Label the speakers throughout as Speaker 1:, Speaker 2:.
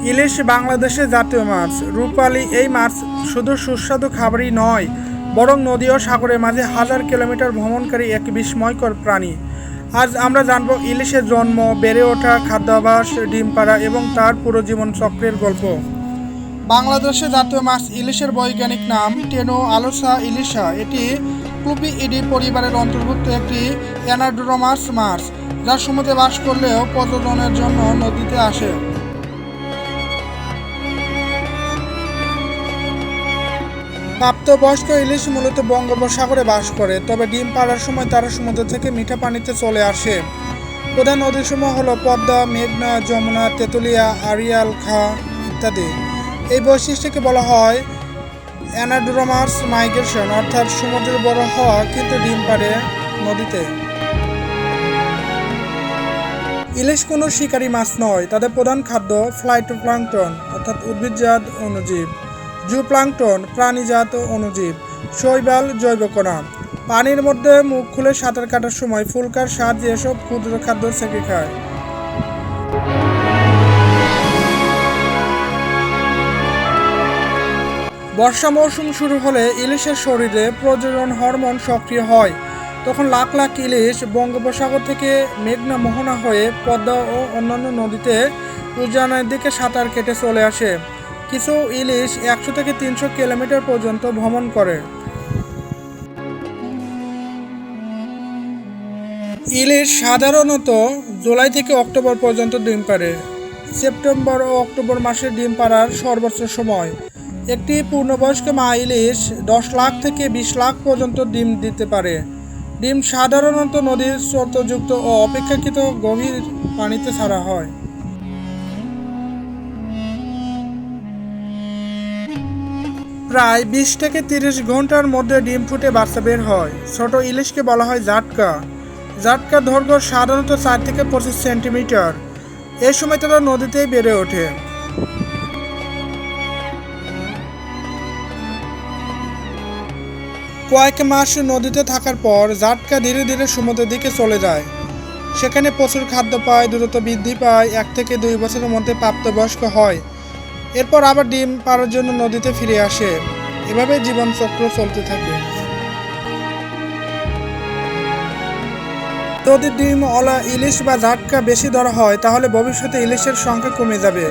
Speaker 1: ইলিশ বাংলাদেশের জাতীয় মাছ। রূপালী এই মাছ শুধু সুস্বাদু খাবারই নয়, বরং নদী ও সাগরের মাঝে হাজার কিলোমিটার ভ্রমণকারী এক বিস্ময়কর প্রাণী। আজ আমরা জানব ইলিশের জন্ম, বেড়ে ওঠা, খাদ্যাভ্যাস, ডিম পাড়া এবং তার পুরো জীবন চক্রের গল্প। বাংলাদেশের জাতীয় মাছ ইলিশের বৈজ্ঞানিক নাম টেনো আলোসা ইলিশা। এটি ক্লুপিইডি পরিবারের অন্তর্ভুক্ত একটি অ্যানাড্রোমাস মাছ, যা সমুদ্রে বাস করলেও প্রজননের জন্য নদীতে আসে। প্রাপ্তবয়স্ক ইলিশ মূলত বঙ্গোপসাগরে বাস করে, তবে ডিম পাড়ার সময় তারা সমুদ্র থেকে মিঠা পানিতে চলে আসে। প্রধান নদীসমূহ হলো পদ্মা, মেঘনা, যমুনা, তেঁতুলিয়া, আড়িয়াল খাঁ ইত্যাদি। এই বৈশিষ্ট্যকে বলা হয় অ্যানাড্রোমাস মাইগ্রেশন, অর্থাৎ সমুদ্রের বড় হওয়া কিন্তু ডিম পাড়ে নদীতে। ইলিশ কোনো শিকারী মাছ নয়, তাদের প্রধান খাদ্য ফ্লাইটোপ্লাঙ্কটন অর্থাৎ উদ্ভিদজাত অণুজীব, জুপ্লাঙ্কটন প্রাণীজাত অণুজীব, শৈবাল, জৈবকণা। পানির মধ্যে মুখ খুলে সাঁতার কাটার সময় ফুলকার সাহায্যে এসব ক্ষুদ্র খাদ্য ছেঁকে খায়। বর্ষা মৌসুম শুরু হলে ইলিশের শরীরে প্রজনন হরমোন সক্রিয় হয়। তখন লাখ লাখ ইলিশ বঙ্গোপসাগর থেকে মেঘনা মোহনা হয়ে পদ্মা ও অন্যান্য নদীতে উজানের দিকে সাঁতার কেটে চলে আসে। কিছু ইলিশ 100 থেকে 300 কিলোমিটার পর্যন্ত ভ্রমণ করে। ইলিশ সাধারণত জুলাই থেকে অক্টোবর পর্যন্ত ডিম পাড়ে। সেপ্টেম্বর ও অক্টোবর মাসে ডিম পাড়ার সর্বোচ্চ সময়। একটি পূর্ণবয়স্ক মা ইলিশ 10 লাখ থেকে 20 লাখ পর্যন্ত ডিম দিতে পারে। ডিম সাধারণত নদীর স্রোতযুক্ত ও অপেক্ষাকৃত গভীর পানিতে ছাড়া হয়। প্রায় 20 থেকে 30 ঘন্টার মধ্যে ডিম ফুটে বাচ্চা বের হয়। ছোট ইলিশকে বলা হয় জাটকা। জাটকার দৈর্ঘ্য সাধারণত 4 থেকে 25 সেন্টিমিটার। এই সময় তারা নদীতেই বেড়ে ওঠে। কয়েক মাস নদীতে থাকার পর জাটকা ধীরে ধীরে সমুদ্রের দিকে চলে যায়। সেখানে প্রচুর খাদ্য পায়, দ্রুত বৃদ্ধি পায়, 1 থেকে 2 বছরের মধ্যে প্রাপ্তবয়স্ক হয়। এরপর আবার ডিম পাড়ার জন্য নদীতে ফিরে আসে। এভাবে জীবনচক্র চলতে থাকে। যদি ডিম ওলা ইলিশ বা জাটকা বেশি ধরা হয়, তাহলে ভবিষ্যতে ইলিশের সংখ্যা কমে যাবে।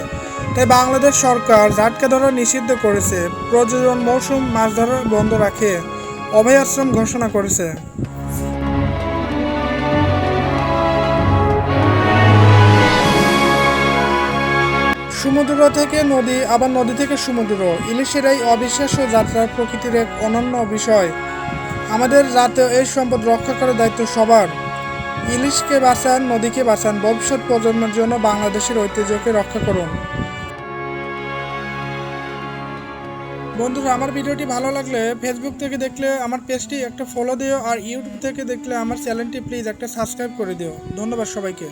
Speaker 1: তাই বাংলাদেশ সরকার জাটকা ধরা নিষিদ্ধ করেছে, প্রজনন মৌসুম মাছ ধরা বন্ধ রাখে, অভয়াশ্রম ঘোষণা করেছে। সমুদ্র থেকে নদী, আবার নদী থেকে সমুদ্র, ইলিশের এই অবিশ্বাস্য যাত্রা প্রকৃতির এক অনন্য বিষয়। আমাদের জাতীয় এই সম্পদ রক্ষা করার দায়িত্ব সবার। ইলিশকে বাঁচান, নদীকে বাঁচান, ভবিষ্যৎ প্রজন্মের জন্য বাংলাদেশের ঐতিহ্যকে রক্ষা করুন। বন্ধুরা, আমার ভিডিওটি ভালো লাগলে ফেসবুক থেকে দেখলে আমার পেজটি একটা ফলো দিও, আর ইউটিউব থেকে দেখলে আমার চ্যানেলটি প্লিজ একটা সাবস্ক্রাইব করে দিও। ধন্যবাদ সবাইকে।